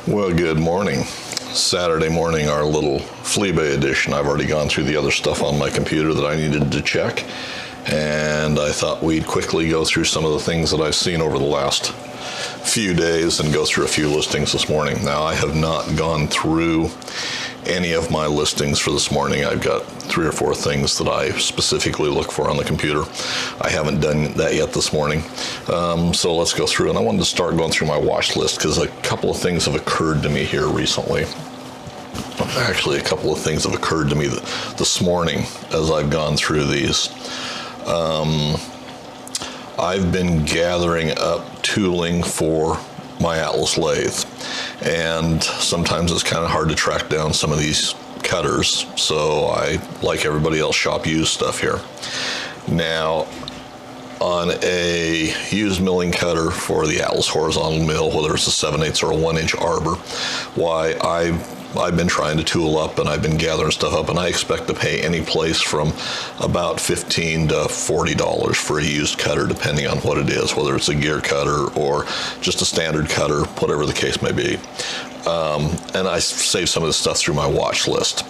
Well, good morning. Saturday morning, our little fleabay edition. I've already gone through the other stuff on my computer that I needed to check, and I thought we'd quickly go through some of the things that I've seen over the last few days and go through a few listings this morning. Now, I have not gone through any of my listings for this morning. I've got 3 or 4 things that I specifically look for on the computer. I haven't done that yet this morning. So let's go through, and I wanted to start going through my watch list because a couple of things have occurred to me here recently. Actually, a couple of things have occurred to me this morning as I've gone through these. I've been gathering up tooling for my Atlas lathe, and sometimes it's kind of hard to track down some of these cutters, so I, like everybody else, shop used stuff here. Now, on a used milling cutter for the Atlas horizontal mill, whether it's a 7/8 or a 1-inch arbor, why I've been trying to tool up and I've been gathering stuff up, and I expect to pay any place from about $15 to $40 for a used cutter, depending on what it is, whether it's a gear cutter or just a standard cutter, whatever the case may be. And I save some of this stuff through my watch list.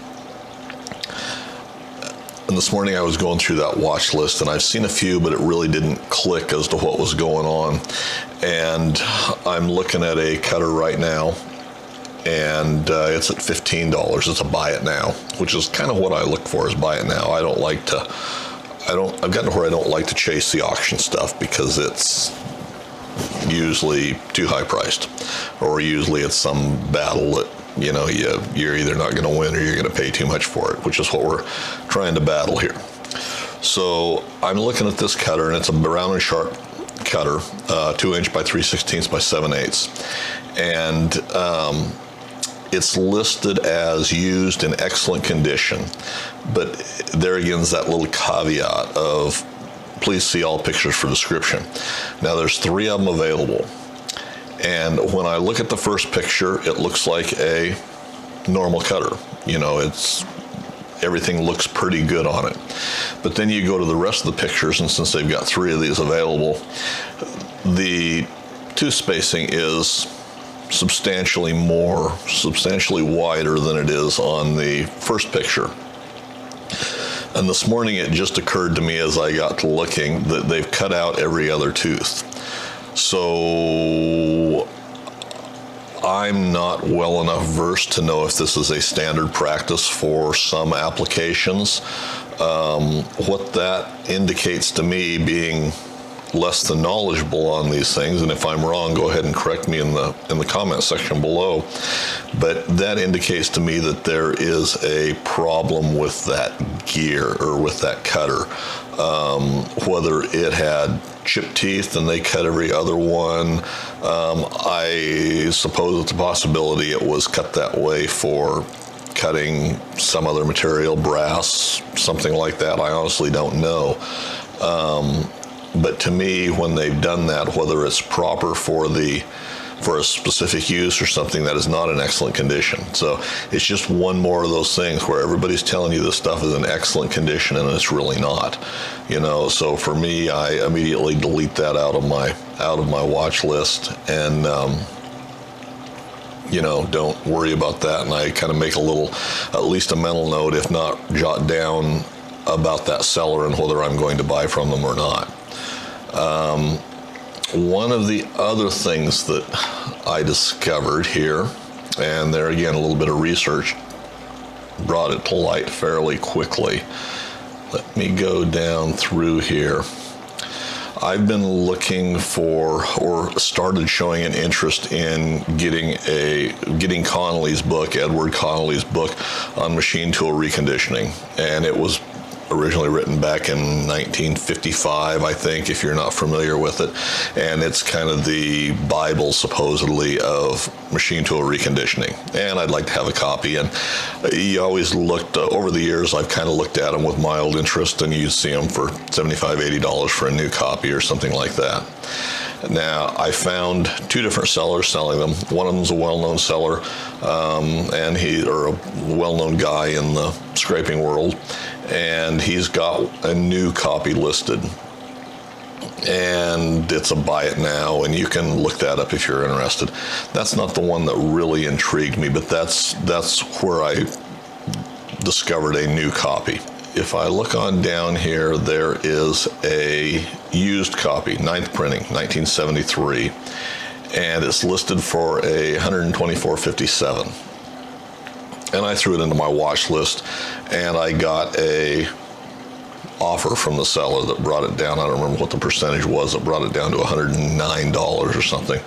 And this morning I was going through that watch list, and I've seen a few, but it really didn't click as to what was going on. And I'm looking at a cutter right now, and it's at $15. It's a buy it now, which is kind of what I look for, is buy it now. I've gotten to where I don't like to chase the auction stuff because it's usually too high priced, or usually it's some battle that you're either not going to win or you're going to pay too much for it, which is what we're trying to battle here. So I'm looking at this cutter, and it's a round and sharp cutter, 2-inch by 3/16 by 7/8, and it's listed as used in excellent condition, but there again is that little caveat of please see all pictures for description. Now, there's 3 of them available, and when I look at the first picture, it looks like a normal cutter. Everything looks pretty good on it. But then you go to the rest of the pictures, and since they've got 3 of these available, the tooth spacing is substantially wider than it is on the first picture. And this morning it just occurred to me as I got to looking that they've cut out every other tooth. So I'm not well enough versed to know if this is a standard practice for some applications. What that indicates to me, being less than knowledgeable on these things, and if I'm wrong, go ahead and correct me in the comment section below, but that indicates to me that there is a problem with that gear or with that cutter. Whether it had chipped teeth and they cut every other one, I suppose it's a possibility it was cut that way for cutting some other material, brass, something like that. I honestly don't know. But to me, when they've done that, whether it's proper for a specific use or something that is not in excellent condition. So it's just one more of those things where everybody's telling you this stuff is in excellent condition and it's really not. So for me, I immediately delete that out of my watch list, and don't worry about that. And I kind of make at least a mental note, if not jot down, about that seller and whether I'm going to buy from them or not. One of the other things that I discovered here, and there again a little bit of research brought it to light fairly quickly. Let me go down through here. I've been looking for, or started showing an interest in getting Connolly's book, Edward Connolly's book on machine tool reconditioning, and it was originally written back in 1955, I think, if you're not familiar with it. And it's kind of the Bible, supposedly, of machine tool reconditioning. And I'd like to have a copy. And you always looked, over the years, I've kind of looked at them with mild interest, and you see them for $75, $80 for a new copy or something like that. Now, I found 2 different sellers selling them. One of them's a well-known seller, and a well-known guy in the scraping world, and he's got a new copy listed. and it's a buy it now, and you can look that up if you're interested. That's not the one that really intrigued me, but that's where I discovered a new copy. If I look on down here, there is a used copy, 9th printing, 1973, and it's listed for a $124.57. And I threw it into my watch list, and I got a offer from the seller that brought it down. I don't remember what the percentage was that brought it down to $109 or something.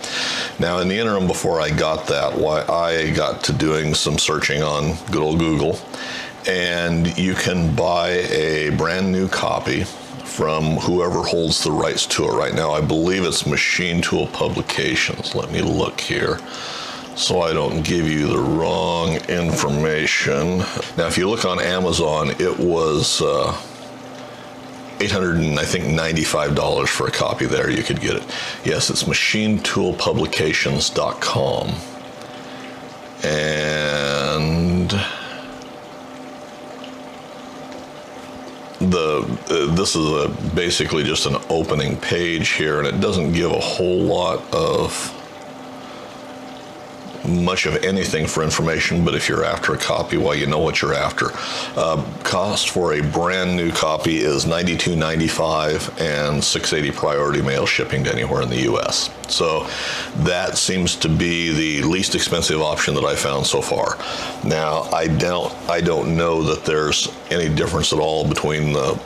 Now, in the interim before I got that, I got to doing some searching on good old Google, and you can buy a brand new copy from whoever holds the rights to it right now. I believe it's Machine Tool Publications. Let me look here so I don't give you the wrong information. Now, if you look on Amazon, it was $895 for a copy there. You could get it. Yes, it's machinetoolpublications.com. And this is basically just an opening page here, and it doesn't give a whole lot of much of anything for information, but if you're after a copy, well, you know what you're after. Cost for a brand new copy is $92.95 and $6.80 priority mail shipping to anywhere in the U.S. So that seems to be the least expensive option that I found so far. Now, I don't know that there's any difference at all between the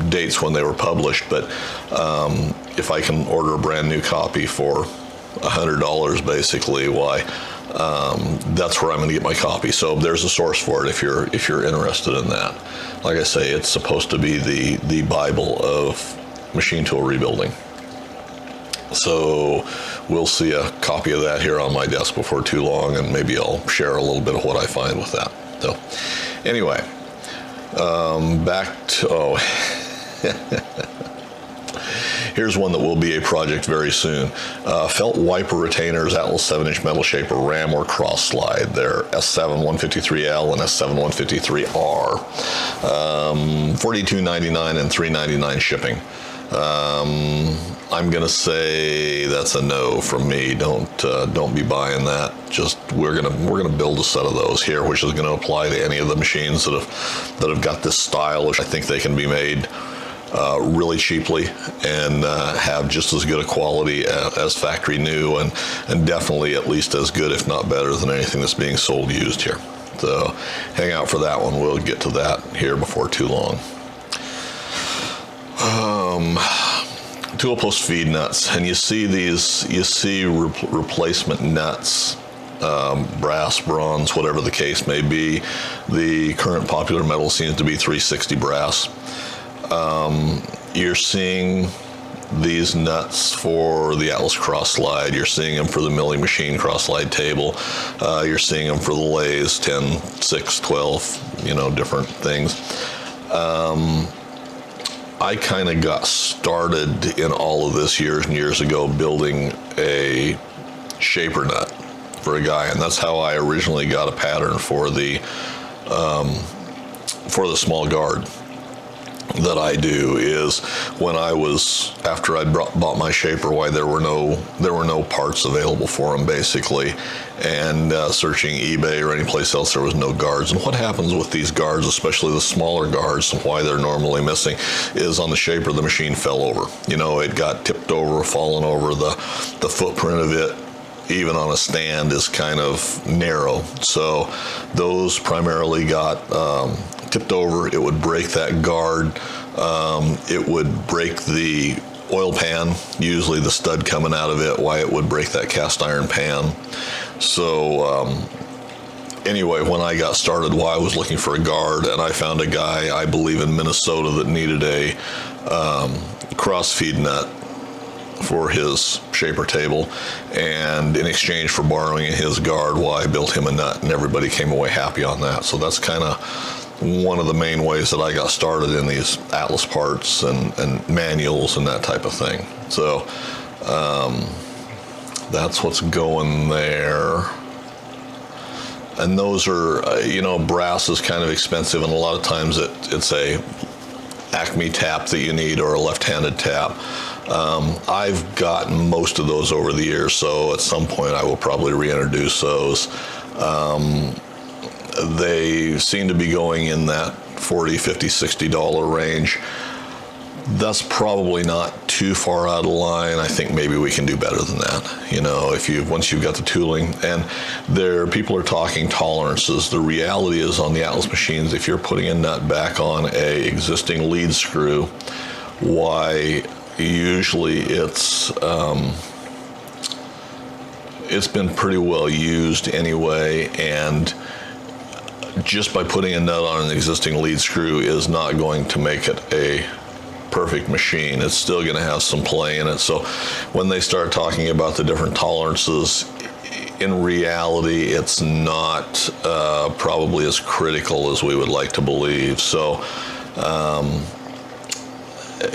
dates when they were published, but if I can order a brand new copy for $100 basically, why that's where I'm going to get my copy. So there's a source for it if you're interested in that. Like I say, it's supposed to be the Bible of machine tool rebuilding. So we'll see a copy of that here on my desk before too long, and maybe I'll share a little bit of what I find with that. So anyway, back to here's one that will be a project very soon. Felt wiper retainers, Atlas 7-inch metal shaper, ram or cross slide. They're S7 153L and S7 153R. $42.99 and $3.99 shipping. I'm gonna say that's a no from me. Don't be buying that. Just we're gonna build a set of those here, which is gonna apply to any of the machines that have got this style. I think they can be made really cheaply and have just as good a quality as factory new, and definitely at least as good, if not better, than anything that's being sold used here. So hang out for that one. We'll get to that here before too long. Tool post feed nuts, and you see replacement nuts, brass, bronze, whatever the case may be. The current popular metal seems to be 360 brass. You're seeing these nuts for the Atlas cross slide. You're seeing them for the milling machine cross slide table. You're seeing them for the lathes, 10, 6, 12, different things. I kind of got started in all of this years and years ago building a shaper nut for a guy, and that's how I originally got a pattern for the small guard that I do. Is when after I bought my shaper, why there were no parts available for them basically, and searching eBay or any place else, there was no guards. And what happens with these guards, especially the smaller guards, and why they're normally missing, is on the shaper the machine fell over. It got tipped over, fallen over. The footprint of it, even on a stand, is kind of narrow. So those primarily got tipped over. It would break that guard. It would break the oil pan, usually the stud coming out of it, why it would break that cast iron pan. So anyway, when I got started, I was looking for a guard, and I found a guy, I believe in Minnesota, that needed a cross feed nut for his shaper table, and in exchange for borrowing his guard, I built him a nut, and everybody came away happy on that. So that's kind of one of the main ways that I got started in these Atlas parts and manuals and that type of thing. So that's what's going there. And those are, brass is kind of expensive, and a lot of times it's a Acme tap that you need or a left-handed tap. I've gotten most of those over the years, so at some point I will probably reintroduce those. They seem to be going in that $40, $50, $60 range. That's probably not too far out of line. I think maybe we can do better than that. You know, once you've got the tooling, and people are talking tolerances. The reality is on the Atlas machines, if you're putting a nut back on a existing lead screw, why usually it's been pretty well used anyway, and just by putting a nut on an existing lead screw is not going to make it a perfect machine. It's still going to have some play in it. So when they start talking about the different tolerances, in reality, it's not probably as critical as we would like to believe. So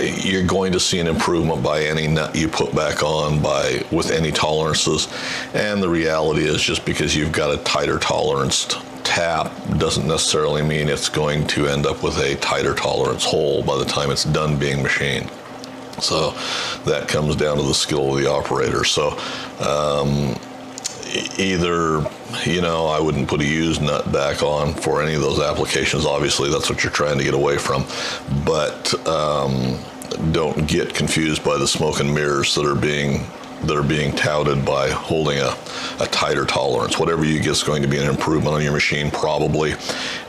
you're going to see an improvement by any nut you put back on with any tolerances. And the reality is, just because you've got a tighter toleranced tap doesn't necessarily mean it's going to end up with a tighter tolerance hole by the time it's done being machined. So that comes down to the skill of the operator. So either, you know, I wouldn't put a used nut back on for any of those applications. Obviously, that's what you're trying to get away from. But don't get confused by the smoke and mirrors that are being touted by holding a tighter tolerance. Whatever you get is going to be an improvement on your machine, probably,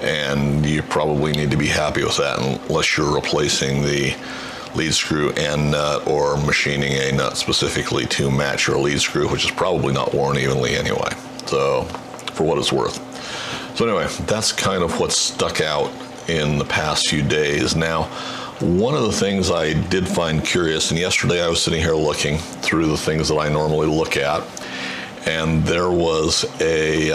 and you probably need to be happy with that unless you're replacing the lead screw and nut or machining a nut specifically to match your lead screw, which is probably not worn evenly anyway, so for what it's worth. So anyway, that's kind of what stuck out in the past few days. Now, one of the things I did find curious, and yesterday I was sitting here looking through the things that I normally look at, and there was a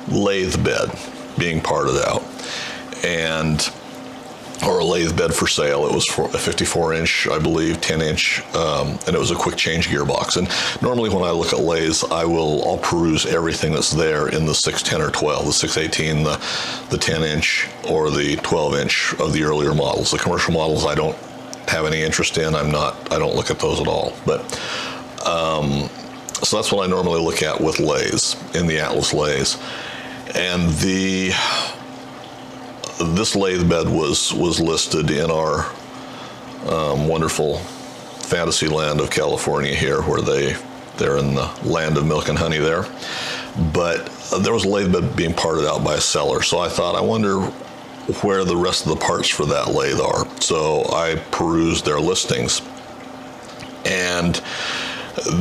lathe bed being parted out, or a lathe bed for sale. It was for a 54-inch, I believe, 10-inch, and it was a quick change gearbox. And normally when I look at lathes, I'll peruse everything that's there in the 610 or 12, the 618, the 10-inch, or the 12-inch of the earlier models. The commercial models I don't have any interest in. I don't look at those at all. But so that's what I normally look at with lathes, in the Atlas lathes. And this lathe bed was listed in our wonderful fantasy land of California here, where they're in the land of milk and honey there. But there was a lathe bed being parted out by a seller. So I thought, I wonder where the rest of the parts for that lathe are. So I perused their listings, and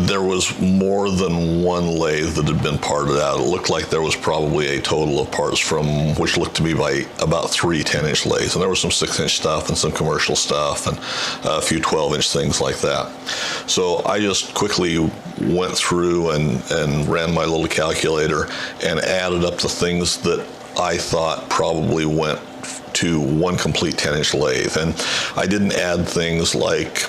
there was more than one lathe that had been parted out. It looked like there was probably a total of parts from, which looked to me by about 3 10-inch lathes. And there was some 6-inch stuff and some commercial stuff and a few 12-inch things like that. So I just quickly went through and ran my little calculator and added up the things that I thought probably went to one complete 10-inch lathe. And I didn't add things like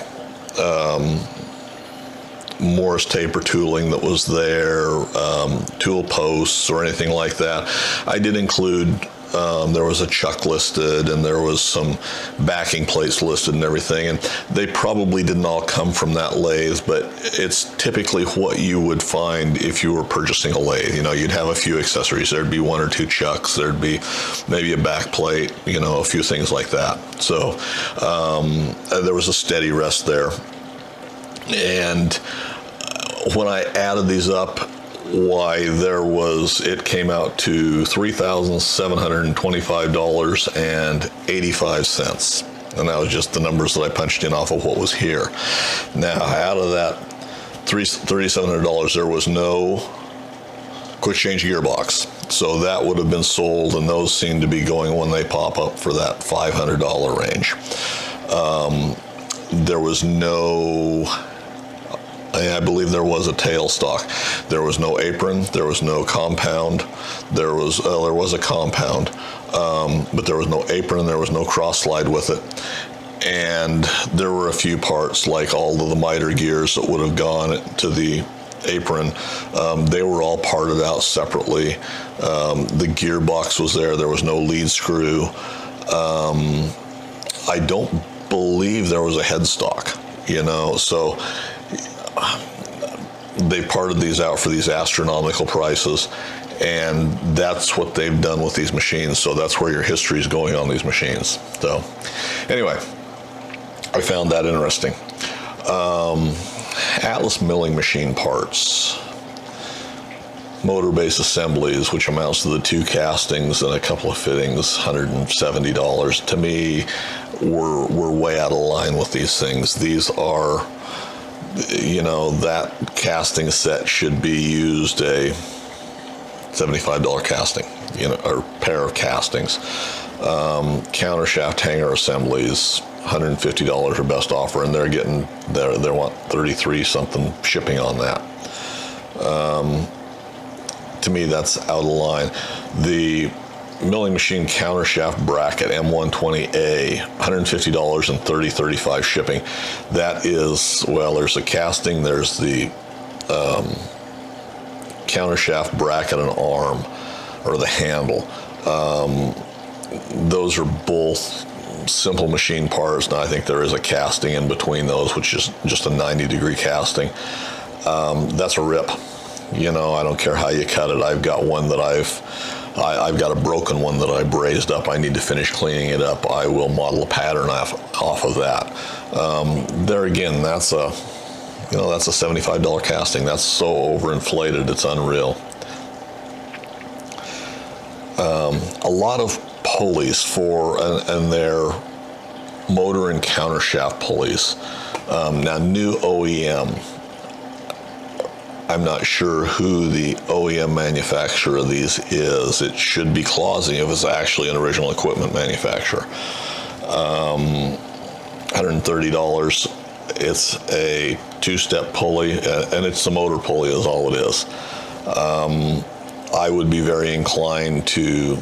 Morris taper tooling that was there, tool posts or anything like that. I did include, there was a chuck listed, and there was some backing plates listed and everything, and they probably didn't all come from that lathe, but it's typically what you would find if you were purchasing a lathe. You know, you'd have a few accessories. There'd be 1 or 2 chucks, there'd be maybe a back plate, you know, a few things like that. So there was a steady rest there. And when I added these up, it came out to $3,725.85. And that was just the numbers that I punched in off of what was here. Now, out of that $3,700, there was no quick change gearbox. So that would have been sold, and those seem to be going when they pop up for that $500 range. There was no, I believe there was a tailstock. There was no apron. There was no compound. There was a compound, but there was no apron. There was no cross slide with it. And there were a few parts, like all of the miter gears, that would have gone to the apron. They were all parted out separately. The gearbox was there. There was no lead screw. I don't believe there was a headstock, so they parted these out for these astronomical prices, and that's what they've done with these machines. So that's where your history is going on these machines. So anyway, I found that interesting. Atlas milling machine parts, motor base assemblies, which amounts to the 2 castings and a couple of fittings, $170. To me, we're way out of line with these things. These are, that casting set should be used a $75 casting, or pair of castings. Countershaft hanger assemblies, $150 are best offer, and they want 33 something shipping on that. To me, that's out of line. The milling machine countershaft bracket M120A, $150 and 35 shipping. That is, there's a casting, there's the countershaft bracket and arm, or the handle. Those are both simple machine parts. Now I think there is a casting in between those, which is just a 90-degree casting. That's a rip. I don't care how you cut it. I've got one that I've got a broken one that I brazed up. I need to finish cleaning it up. I will model a pattern off of that. There again, that's a $75 casting. That's so overinflated, it's unreal. A lot of pulleys and their motor and countershaft pulleys. Now, new OEM. I'm not sure who the OEM manufacturer of these is. It should be Clausing if it's actually an original equipment manufacturer. $130. It's a 2-step pulley, and it's the motor pulley is all it is. I would be very inclined to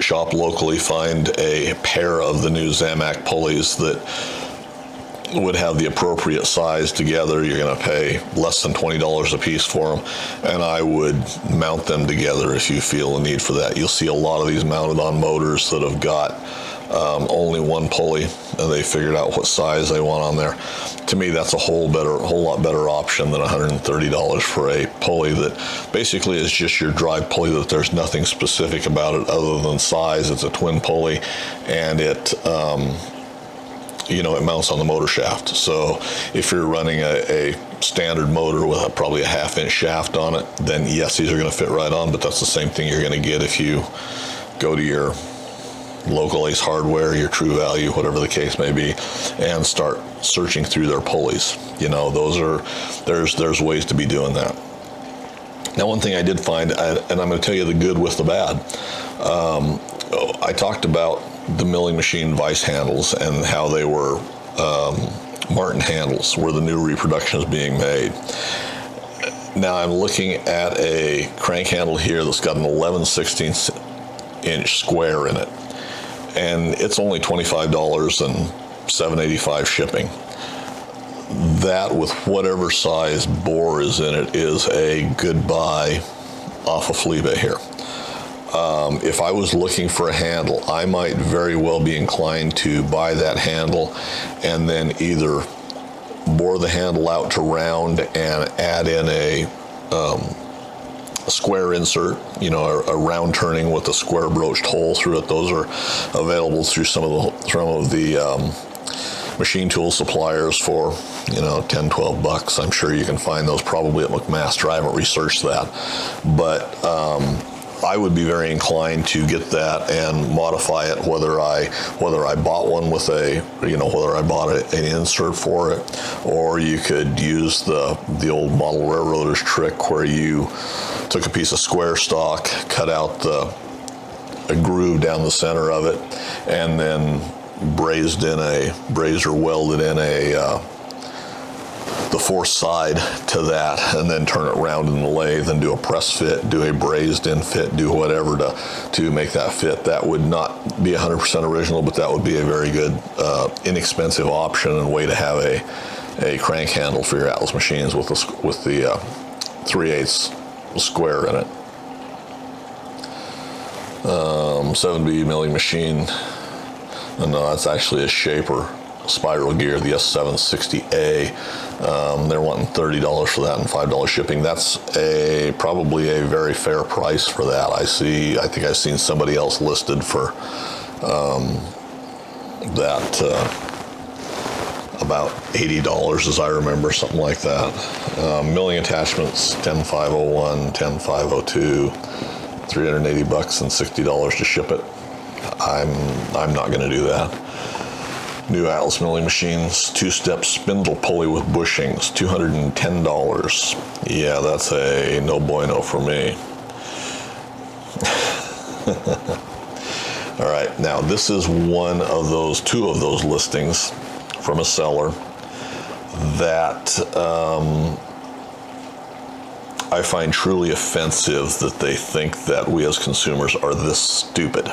shop locally, find a pair of the new Zamac pulleys that would have the appropriate size together. You're going to pay less than $20 a piece for them, and I would mount them together if you feel a need for that. You'll see a lot of these mounted on motors that have got only one pulley, and they figured out what size they want on there. To me, that's a whole lot better option than $130 for a pulley that basically is just your drive pulley, that there's nothing specific about it other than size. It's a twin pulley, and it mounts on the motor shaft. So if you're running a standard motor with probably a 1/2-inch shaft on it, then yes, these are going to fit right on, but that's the same thing you're going to get if you go to your local Ace Hardware, your True Value, whatever the case may be, and start searching through their pulleys. There's ways to be doing that. Now, one thing I did find, and I'm going to tell you the good with the bad. I talked about the milling machine vice handles and how they were Martin handles, where the new reproduction is being made. Now I'm looking at a crank handle here that's got an 11/16" square in it, and it's only $25 and $7.85 shipping. That, with whatever size bore is in it, is a good buy off of fleabay here. If I was looking for a handle, I might very well be inclined to buy that handle and then either bore the handle out to round and add in a square insert, a round turning with a square broached hole through it. Those are available through some of the machine tool suppliers for $10, $12. I'm sure you can find those probably at McMaster. I haven't researched that, but I would be very inclined to get that and modify it, whether I bought one with whether I bought an insert for it, or you could use the old model railroaders trick where you took a piece of square stock, cut out a groove down the center of it, and then brazed or welded in the fourth side to that, and then turn it around in the lathe and do a press fit, do a brazed in fit, do whatever to make that fit. That would not be 100% original, but that would be a very good, inexpensive option and way to have a crank handle for your Atlas machines with the 3/8 square in it. 7B milling machine, and no, that's actually a shaper spiral gear, the S760A. They're wanting $30 for that and $5 shipping. That's probably a very fair price for that. I think I've seen somebody else listed for that about $80, as I remember, something like that. Milling attachments, 10501, 10502, $380 and $60 to ship it. I'm not going to do that. New Atlas milling machines, 2-step spindle pulley with bushings, $210. Yeah, that's a no bueno for me. All right, now this is two of those listings from a seller that I find truly offensive, that they think that we as consumers are this stupid.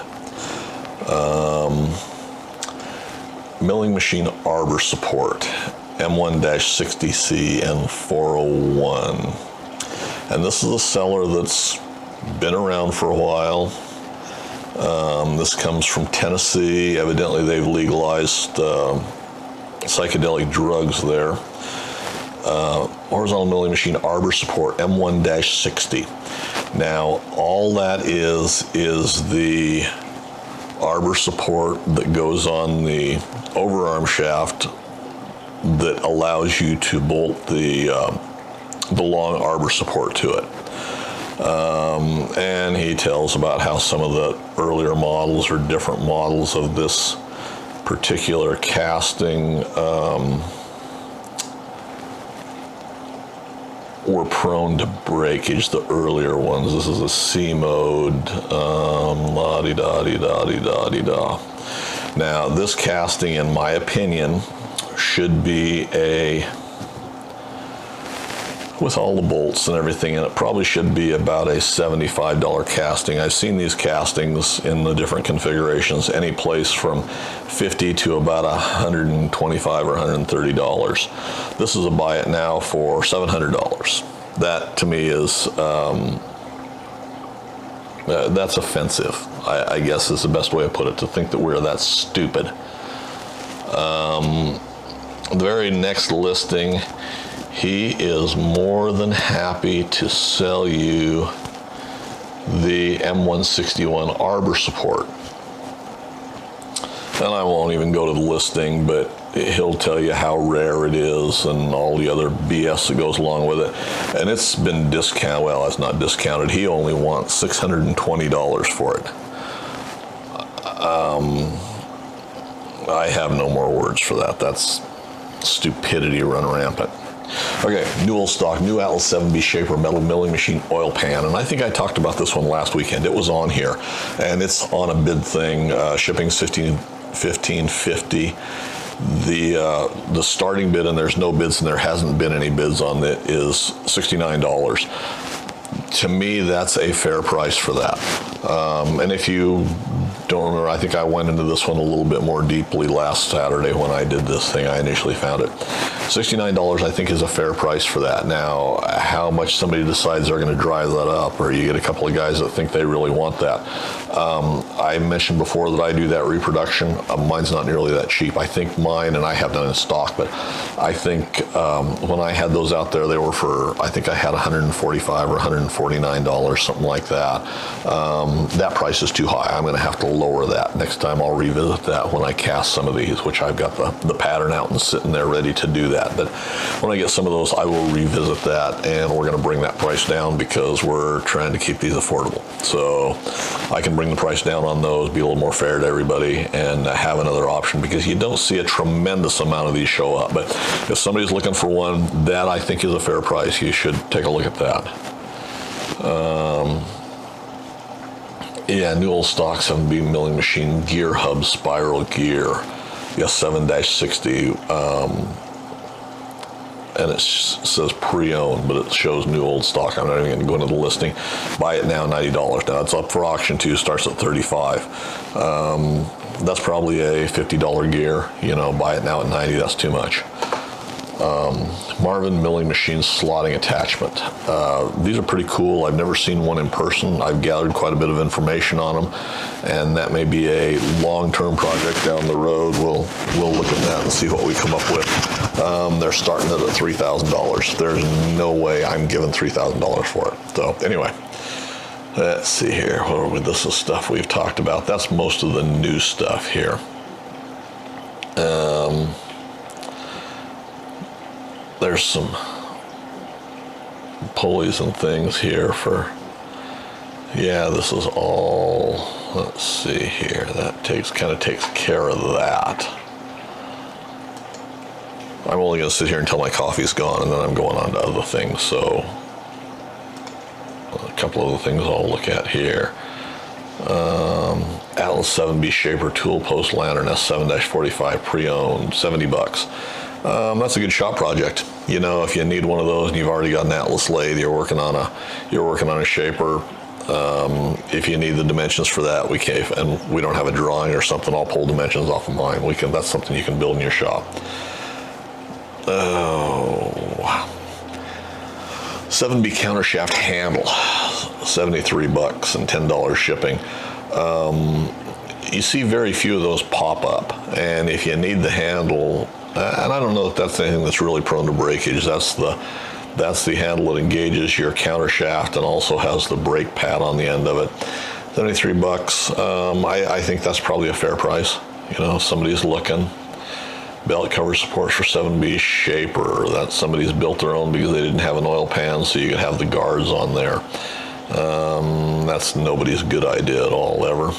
Milling machine arbor support, M1-60C and 401. And this is a seller that's been around for a while. This comes from Tennessee. Evidently they've legalized psychedelic drugs there. Horizontal milling machine arbor support, M1-60. Now, all that is the arbor support that goes on the overarm shaft that allows you to bolt the long arbor support to it. And he tells about how some of the earlier models or different models of this particular casting were prone to breakage, the earlier ones. This is a C mode, la-di-da-di-da-di-da-di-da. Now, this casting, in my opinion, should be with all the bolts and everything in it, probably should be about a $75 casting. I've seen these castings in the different configurations, any place from $50 to about $125 or $130. This is a buy it now for $700. That to me is, that's offensive, I guess is the best way to put it, to think that we're that stupid. The very next listing, he is more than happy to sell you the M161 arbor support. And I won't even go to the listing, but he'll tell you how rare it is and all the other BS that goes along with it. And it's been discounted. Well, it's not discounted. He only wants $620 for it. I have no more words for that. That's stupidity run rampant. Okay, new old stock, new Atlas 7B Shaper metal milling machine oil pan, and I think I talked about this one last weekend. It was on here, and it's on a bid thing. Shipping's $15.50. The starting bid, and there's no bids, and there hasn't been any bids on it, is $69. To me, that's a fair price for that. And if you don't remember, I think I went into this one a little bit more deeply last Saturday when I did this thing. I initially found it. $69 I think is a fair price for that. Now, how much somebody decides they're going to drive that up, or you get a couple of guys that think they really want that. I mentioned before that I do that reproduction. Mine's not nearly that cheap. I think mine, and I have none in stock, but I think when I had those out there, they were for, I think I had $145 or $149, something like that. That price is too high. I'm going to have to lower that. Next time I'll revisit that when I cast some of these, which I've got the pattern out and sitting there ready to do that. But when I get some of those, I will revisit that, and we're going to bring that price down because we're trying to keep these affordable. So I can bring the price down on those, be a little more fair to everybody, and have another option, because you don't see a tremendous amount of these show up. But if somebody's looking for one, that I think is a fair price. You should take a look at that. Yeah, new old stock 7B milling machine gear hub spiral gear. Yeah, 7-60. And it says pre-owned, but it shows new old stock. I'm not even going to go into the listing. Buy it now, $90. Now it's up for auction too. Starts at $35. That's probably a $50 gear. You know, buy it now at $90. That's too much. Marvin milling machine slotting attachment. These are pretty cool. I've never seen one in person. I've gathered quite a bit of information on them, and that may be a long-term project down the road. We'll look at that and see what we come up with. They're starting it at $3,000. There's no way I'm giving $3,000 for it. So anyway, let's see here. What are we? This is stuff we've talked about. That's most of the new stuff here. There's some pulleys and things here for, yeah, this is all, let's see here, that kind of takes care of that. I'm only going to sit here until my coffee's gone, and then I'm going on to other things. So a couple of the things I'll look at here. Atlas 7B Shaper Tool Post Lantern S7-45 pre-owned, $70. That's a good shop project. You know, if you need one of those and you've already got an Atlas lathe, you're working on a shaper. If you need the dimensions for that, we can, and we don't have a drawing or something, I'll pull dimensions off of mine. That's something you can build in your shop. Oh, 7B countershaft handle, $73 and $10 shipping. You see very few of those pop up, and if you need the handle, and I don't know if that's anything that's really prone to breakage. That's the handle that engages your countershaft and also has the brake pad on the end of it. $73. I think that's probably a fair price. You know, if somebody's looking. Belt cover supports for 7B Shaper. That somebody's built their own because they didn't have an oil pan, so you can have the guards on there. That's nobody's good idea at all, ever.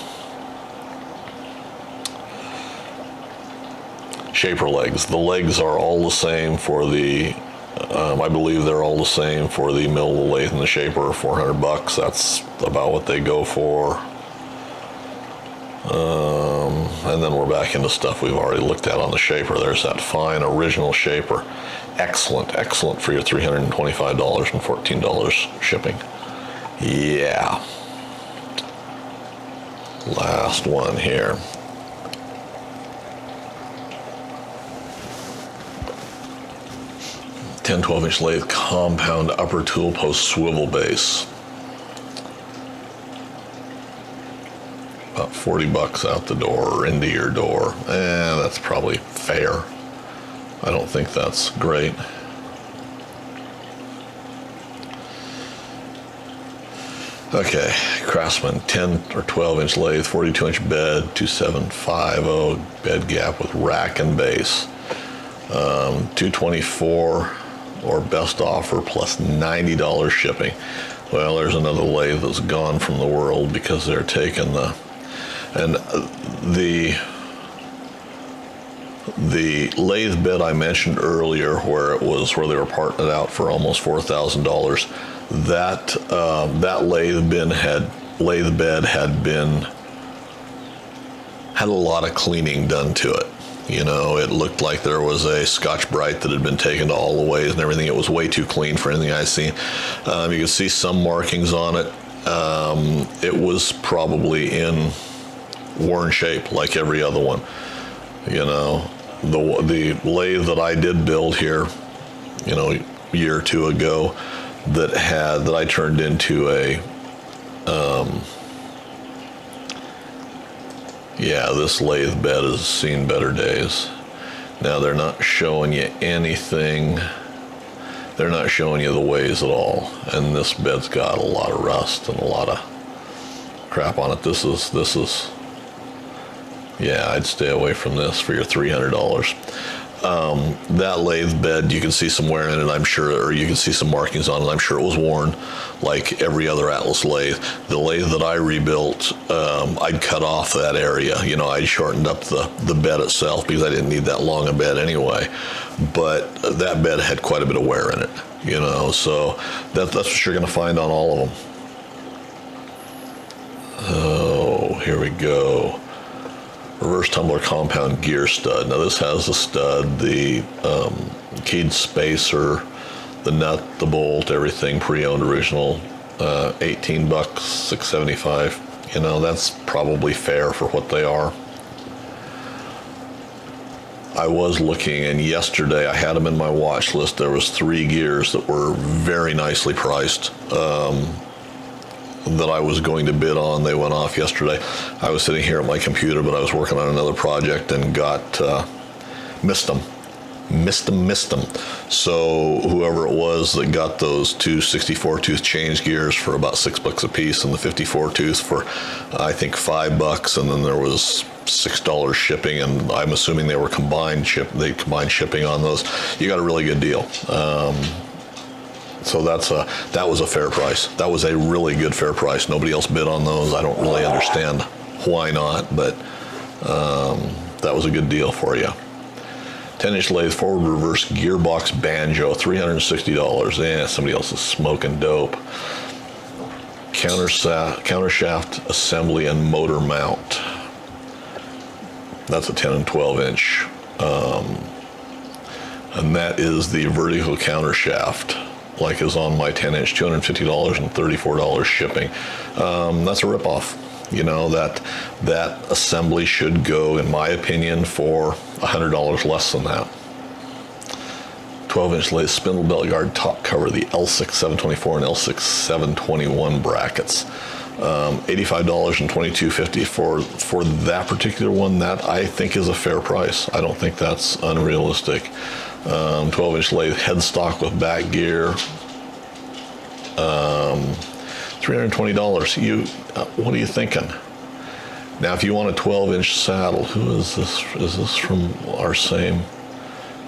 Shaper legs. The legs are all the same for the, I believe they're all the same for the mill, the lathe, and the shaper, $400. That's about what they go for. And then we're back into stuff we've already looked at on the shaper. There's that fine original shaper. Excellent for your $325 and $14 shipping. Yeah. Last one here. 10-12-inch lathe compound upper tool post swivel base. About $40 out the door or into your door. That's probably fair. I don't think that's great. Okay, Craftsman 10 or 12-inch lathe, 42-inch bed, 2750 bed gap with rack and base. $224 or best offer plus $90 shipping. Well, there's another lathe that's gone from the world because they're taking the lathe bed I mentioned earlier, where they were parting it out for almost $4,000. That lathe bed had a lot of cleaning done to it. You know, it looked like there was a Scotch-Brite that had been taken to all the ways and everything. It was way too clean for anything I've seen. You can see some markings on it. It was probably in worn shape like every other one. You know, the lathe that I did build here, you know, a year or two ago, that I turned into a, yeah, this lathe bed has seen better days. Now they're not showing you anything. They're not showing you the ways at all. And this bed's got a lot of rust and a lot of crap on it. This is, yeah, I'd stay away from this for your $300. That lathe bed, you can see some wear in it, I'm sure, or you can see some markings on it. I'm sure it was worn like every other Atlas lathe. The lathe that I rebuilt, I'd cut off that area. You know, I'd shortened up the bed itself because I didn't need that long a bed anyway. But that bed had quite a bit of wear in it, you know, so that's what you're going to find on all of them. Oh, here we go. Reverse tumbler compound gear stud. Now this has the stud, the keyed spacer, the nut, the bolt, everything pre-owned original. $18, $675. You know, that's probably fair for what they are. I was looking, and yesterday I had them in my watch list. There was 3 gears that were very nicely priced that I was going to bid on. They went off yesterday. I was sitting here at my computer, but I was working on another project and missed them. So whoever it was that got those 2 64-tooth change gears for about $6 a piece, and the 54-tooth for I think $5, and then there was $6 shipping, and I'm assuming they were combined shipping on those. You got a really good deal. So that was a fair price. That was a really good fair price. Nobody else bid on those. I don't really understand why not, but that was a good deal for you. 10-inch lathe forward reverse gearbox banjo, $360. Somebody else is smoking dope. Countershaft assembly and motor mount. That's a 10 and 12 inch. And that is the vertical countershaft, like is on my 10-inch, $250 and $34 shipping. That's a ripoff. You know, that assembly should go, in my opinion, for $100 less than that. 12-inch lathe spindle belt guard top cover, the L6 724 and L6 721 brackets. $85 and $22.50 for that particular one. That I think is a fair price. I don't think that's unrealistic. 12-inch lathe headstock with back gear. $320. What are you thinking? Now, if you want a 12-inch saddle, who is this? Is this from our same?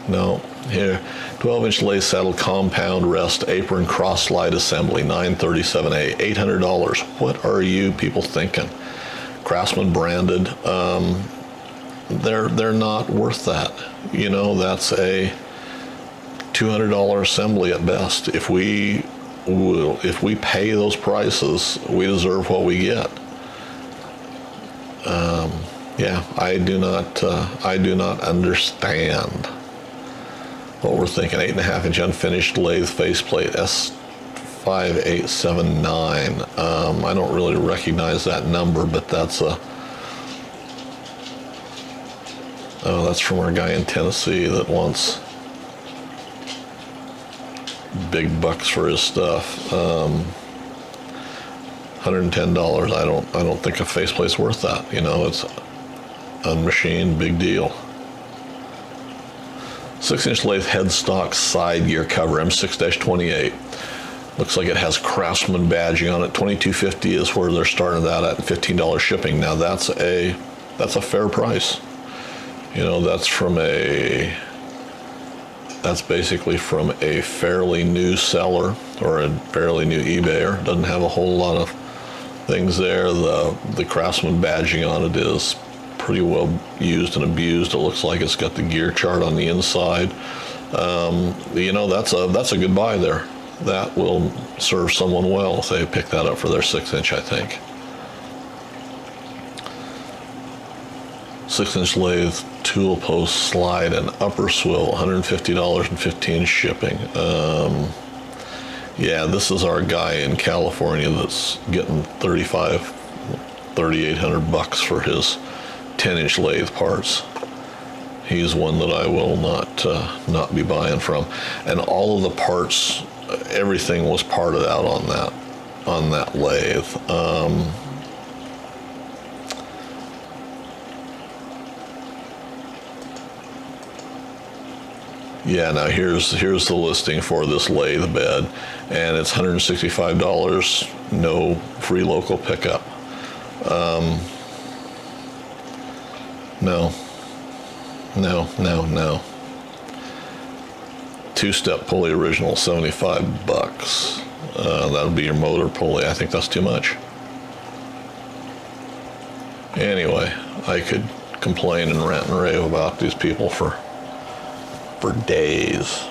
No, here. 12-inch lathe saddle compound rest apron cross slide assembly, $937A, $800. What are you people thinking? Craftsman branded. They're not worth that. You know, that's a $200 assembly at best. If we pay those prices, we deserve what we get. Yeah, I do not understand what we're thinking. 8.5 inch unfinished lathe faceplate, S5879. I don't really recognize that number, but that's that's from our guy in Tennessee that wants big bucks for his stuff. $110. I don't think a faceplate's worth that. You know, it's unmachined, big deal. 6-inch lathe headstock side gear cover, M6-28. Looks like it has Craftsman badging on it. $22.50 is where they're starting that at, $15 shipping. Now that's a fair price. You know, that's basically from a fairly new seller or a fairly new eBayer. Doesn't have a whole lot of things there. The Craftsman badging on it is pretty well used and abused. It looks like it's got the gear chart on the inside. You know, that's a good buy there. That will serve someone well if they pick that up for their 6-inch, I think. 6-inch lathe tool post slide and upper swivel, $150 and $15 shipping. Yeah, this is our guy in California that's getting $3,800 for his 10-inch lathe parts. He's one that I will not be buying from. And all of the parts, everything was parted out on that lathe. Yeah, now here's the listing for this lathe bed, and it's $165, no free local pickup. No. Two-step pulley original, $75. That would be your motor pulley. I think that's too much. Anyway, I could complain and rant and rave about these people for days.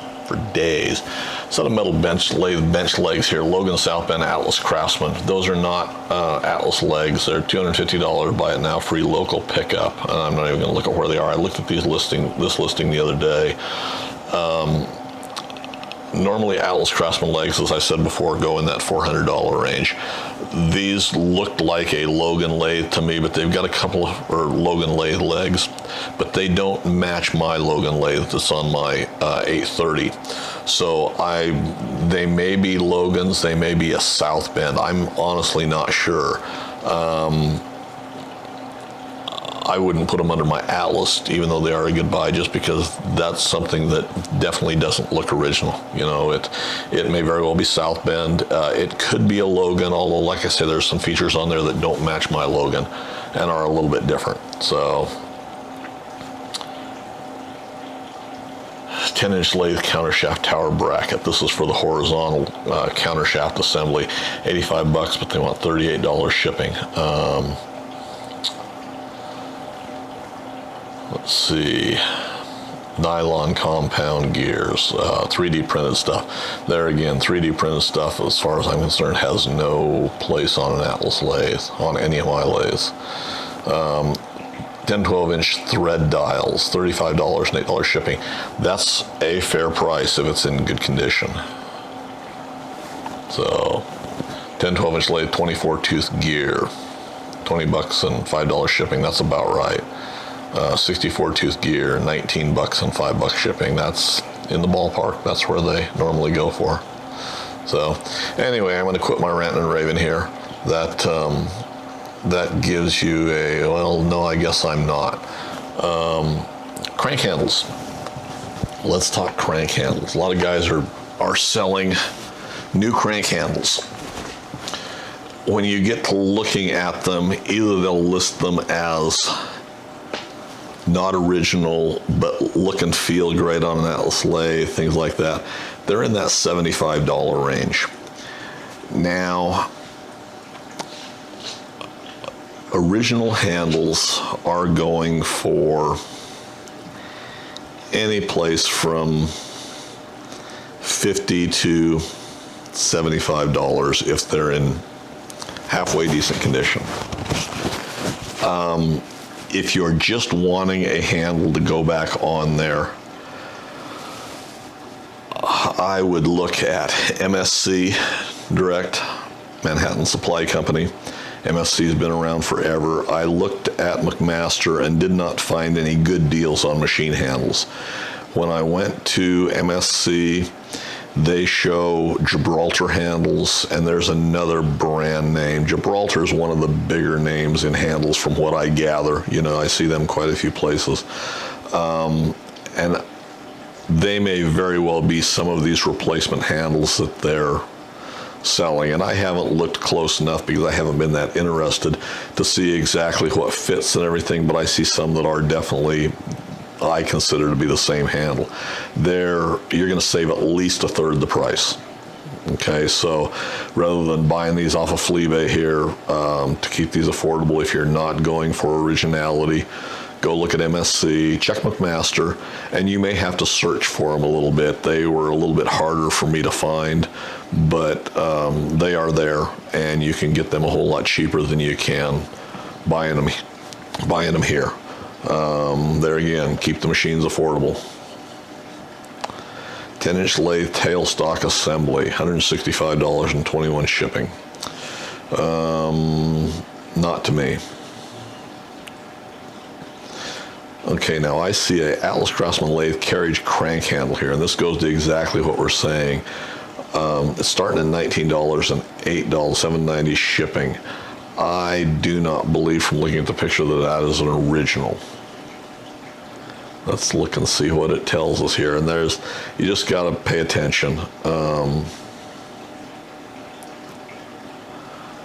Set of metal bench legs here, Logan South Bend Atlas Craftsman. Those are not Atlas legs. They're $250. Buy it now, free local pickup. And I'm not even going to look at where they are. I looked at this listing the other day. normally Atlas Craftsman legs, as I said before, go in that $400 range. These looked like a Logan lathe to me, but they've got a couple of Logan lathe legs, but they don't match my Logan lathe that's on my 830. So they may be Logans, they may be a South Bend. I'm honestly not sure. I wouldn't put them under my Atlas, even though they are a good buy, just because that's something that definitely doesn't look original. You know, it may very well be South Bend. It could be a Logan, although, like I said, there's some features on there that don't match my Logan and are a little bit different. So, 10-inch lathe countershaft tower bracket. This is for the horizontal countershaft assembly. $85, but they want $38 shipping. Let's see, nylon compound gears, 3D printed stuff. There again, 3D printed stuff, as far as I'm concerned, has no place on an Atlas lathe, on any of my lathes. 10, 12-inch thread dials, $35 and $8 shipping. That's a fair price if it's in good condition. So, 10, 12-inch lathe, 24-tooth gear, $20 and $5 shipping. That's about right. 64-tooth gear, $19 and $5 shipping. That's in the ballpark. That's where they normally go for. So, anyway, I'm going to quit my ranting and raving here. That gives you a, well, no, I guess I'm not. Crank handles. Let's talk crank handles. A lot of guys are selling new crank handles. When you get to looking at them, either they'll list them as not original, but look and feel great on an Atlas lathe, things like that. They're in that $75 range. Now, original handles are going for any place from $50 to $75 if they're in halfway decent condition. If you're just wanting a handle to go back on there, I would look at MSC Direct, Manhattan Supply Company. MSC has been around forever. I looked at McMaster and did not find any good deals on machine handles. When I went to MSC, they show Gibraltar handles, and there's another brand name. Gibraltar is one of the bigger names in handles from what I gather. You know, I see them quite a few places. And they may very well be some of these replacement handles that they're selling. And I haven't looked close enough because I haven't been that interested to see exactly what fits and everything, but I see some that are definitely, I consider to be the same handle. You're going to save at least a third the price. Okay, so rather than buying these off of fleabay here, to keep these affordable, if you're not going for originality, go look at MSC, check McMaster, and you may have to search for them a little bit. They were a little bit harder for me to find, but they are there, and you can get them a whole lot cheaper than you can buying them here. There again, keep the machines affordable. 10-inch lathe tailstock assembly, $165 and $21 shipping. Not to me. Okay, now I see a Atlas Craftsman lathe carriage crank handle here, and this goes to exactly what we're saying. It's starting at $19 and $8, $7.90 shipping. I do not believe from looking at the picture that is an original. Let's look and see what it tells us here. And you just got to pay attention.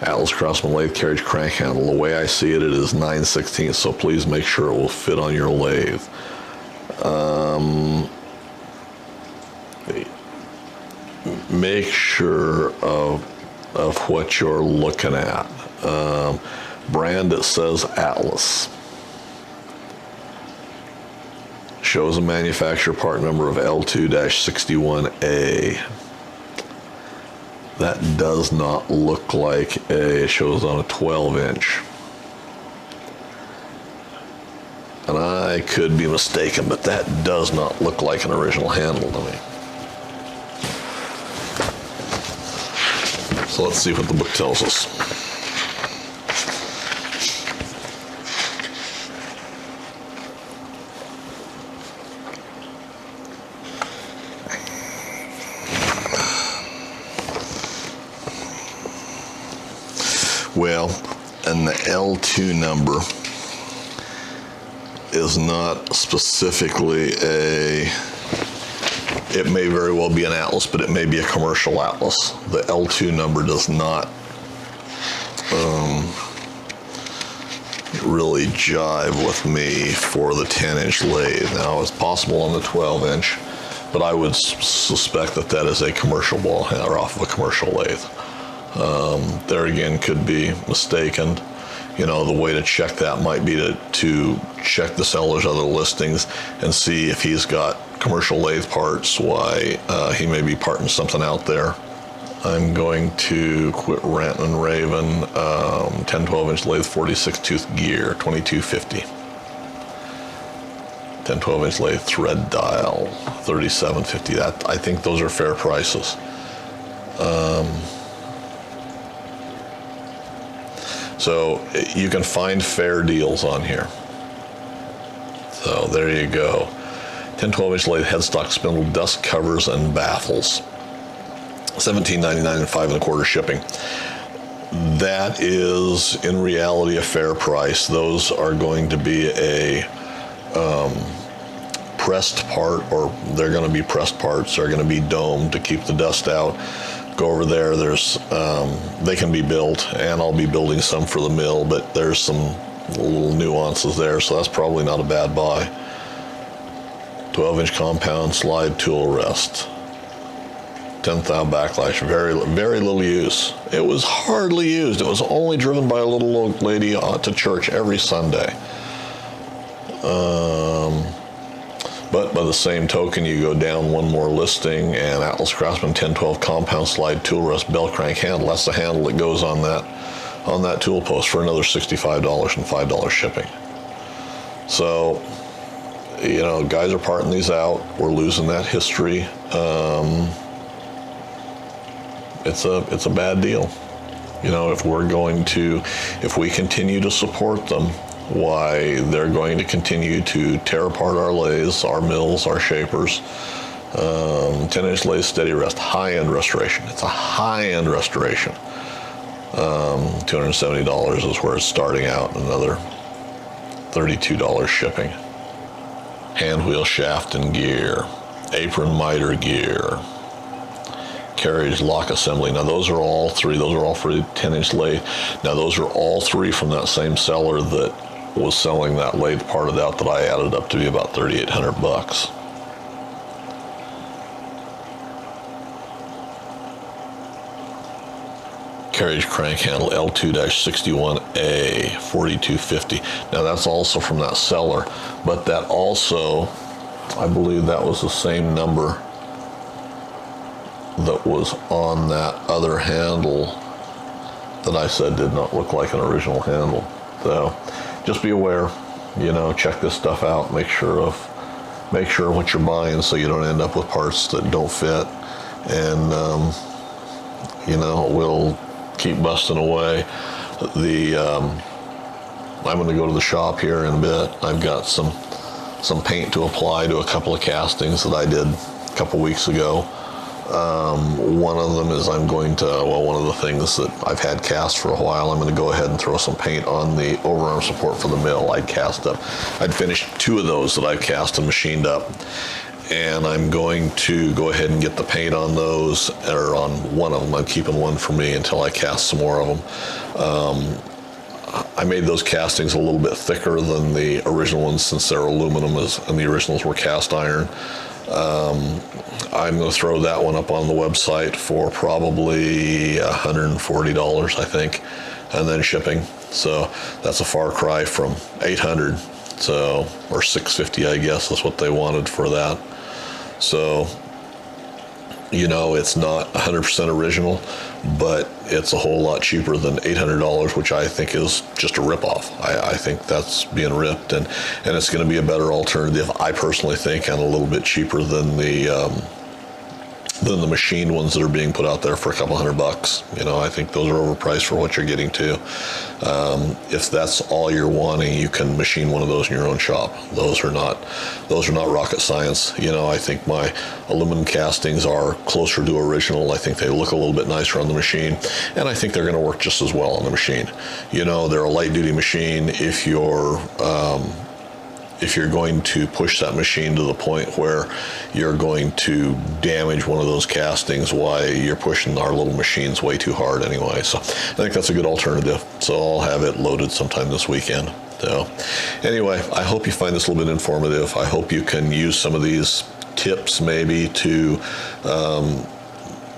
Atlas Craftsman lathe carriage crank handle. The way I see it, it is 9/16, so please make sure it will fit on your lathe. Make sure of what you're looking at. Brand that says Atlas. Shows a manufacturer part number of L2-61A. That does not look like it shows on a 12-inch. And I could be mistaken, but that does not look like an original handle to me. So let's see what the book tells us. Well, and the L2 number is not specifically it may very well be an Atlas, but it may be a commercial Atlas. The L2 number does not really jive with me for the 10-inch lathe. Now, it's possible on the 12-inch, but I would suspect that that is a commercial ball handler off of a commercial lathe. There again, could be mistaken. You know, the way to check that might be to check the seller's other listings and see if he's got commercial lathe parts, why he may be parting something out there. I'm going to quit ranting and raving. 10-12-inch lathe, 46-tooth gear, $22.50. 10-12-inch lathe thread dial, $37.50. That, I think those are fair prices. So you can find fair deals on here. So there you go. 10-12-inch lathe headstock spindle, dust covers and baffles. $17.99 and 5 1/4 shipping. That is in reality a fair price. Those are going to be a pressed part, or they're going to be pressed parts. They're going to be domed to keep the dust out. Go over there, there's they can be built, and I'll be building some for the mill, but there's some little nuances there, so that's probably not a bad buy. 12-inch compound slide tool rest, 10 thou backlash, very little use. It was hardly used. It was only driven by a little old lady to church every Sunday. But by the same token, you go down one more listing, and Atlas Craftsman 1012 compound slide tool rest bell crank handle. That's the handle that goes on that tool post for another $65 and $5 shipping. So, you know, guys are parting these out. We're losing that history. It's a bad deal. You know, if we continue to support them, why, they're going to continue to tear apart our lathes, our mills, our shapers. 10-inch lathe steady rest, high-end restoration. It's a high-end restoration. $270 is where it's starting out, another $32 shipping. Hand wheel shaft and gear, apron miter gear, carriage lock assembly. Now those are all three. Those are all for the 10-inch lathe. Now those are all three from that same seller that was selling that lathe parted out that I added up to be about $3,800. Carriage crank handle L2-61A, $42.50. Now that's also from that seller, but that also, I believe that was the same number that was on that other handle that I said did not look like an original handle. So just be aware, you know, check this stuff out, make sure what you're buying so you don't end up with parts that don't fit, and you know, we'll keep busting away. I'm going to go to the shop here in a bit. I've got some paint to apply to a couple of castings that I did a couple weeks ago. One of them is one of the things that I've had cast for a while, I'm going to go ahead and throw some paint on the overarm support for the mill. I'd finished two of those that I've cast and machined up, and I'm going to go ahead and get the paint on those, or on one of them. I'm keeping one for me until I cast some more of them. I made those castings a little bit thicker than the original ones since they're aluminum and the originals were cast iron. I'm going to throw that one up on the website for probably $140, I think, and then shipping. So that's a far cry from $800, or $650, I guess, is what they wanted for that. So, you know, it's not 100% original, but it's a whole lot cheaper than $800, which I think is just a ripoff. I think that's being ripped, and it's going to be a better alternative, I personally think, and a little bit cheaper than the than the machined ones that are being put out there for a couple $100. You know, I think those are overpriced for what you're getting to. If that's all you're wanting, you can machine one of those in your own shop. Those are not rocket science. You know, I think my aluminum castings are closer to original. I think they look a little bit nicer on the machine, and I think they're going to work just as well on the machine. You know, they're a light duty machine. If you're going to push that machine to the point where you're going to damage one of those castings, why, you're pushing our little machines way too hard anyway. So I think that's a good alternative. So I'll have it loaded sometime this weekend. So anyway, I hope you find this a little bit informative. I hope you can use some of these tips maybe to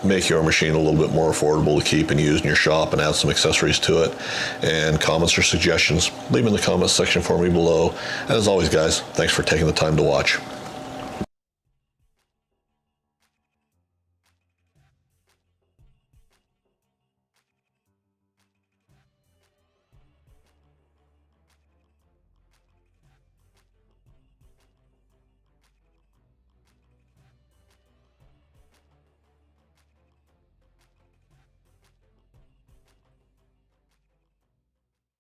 make your machine a little bit more affordable to keep and use in your shop, and add some accessories to it. And comments or suggestions, leave them in the comments section for me below. And as always, guys, thanks for taking the time to watch.